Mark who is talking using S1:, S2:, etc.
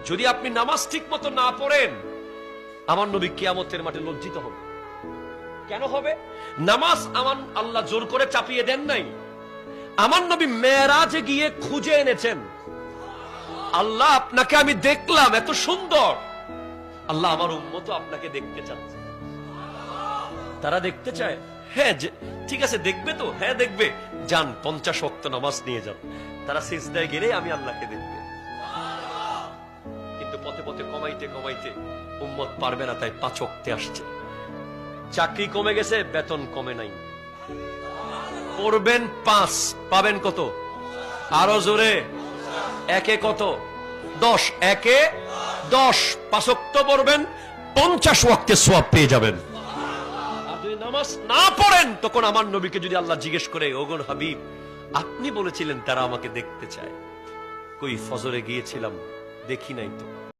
S1: যদি আপনি নামাজ ঠিক মতো না পড়েন, আমার নবী কিয়ামতের মাঠে লজ্জিত হবে। কেন হবে? নামাজ আমার আল্লাহ জোর করে চাপিয়ে দেন নাই। আমার নবী মেরাজে গিয়ে খুঁজে এনেছেন। আল্লাহ, আপনাকে আমি দেখলাম, এত সুন্দর। আল্লাহ, আমার উম্মত আপনাকে দেখতে চাচ্ছে। তারা দেখতে চায়, হ্যাঁ ঠিক আছে, দেখবে তো, হ্যাঁ দেখবে, যান 50 ওয়াক্ত নামাজ নিয়ে যান। তারা সিজদায় গেলে আমি আল্লাহকে দেখবে। কিন্তু পথে পথে কমাইতে কমাইতে উম্মত পারবে না, তাই 5 ওয়াক্তে আসছে। চাকরি কমে গেছে, বেতন কমে নাই। পড়বেন 5, পাবেন কত? আরো জোরে, একে কত? 10, একে 10। 5 ওয়াক্ত পড়বেন, 50 ওয়াক্তে সওয়াব পেয়ে যাবেন। আর যদি নামাজ না পড়েন, তখন আমার নবীকে যদি আল্লাহ জিজ্ঞেস করে, ওগো হাবিব, আপনি বলেছিলেন তারা আমাকে দেখতে চায়, কই ফজরে গিয়েছিলাম, দেখি নাই তো।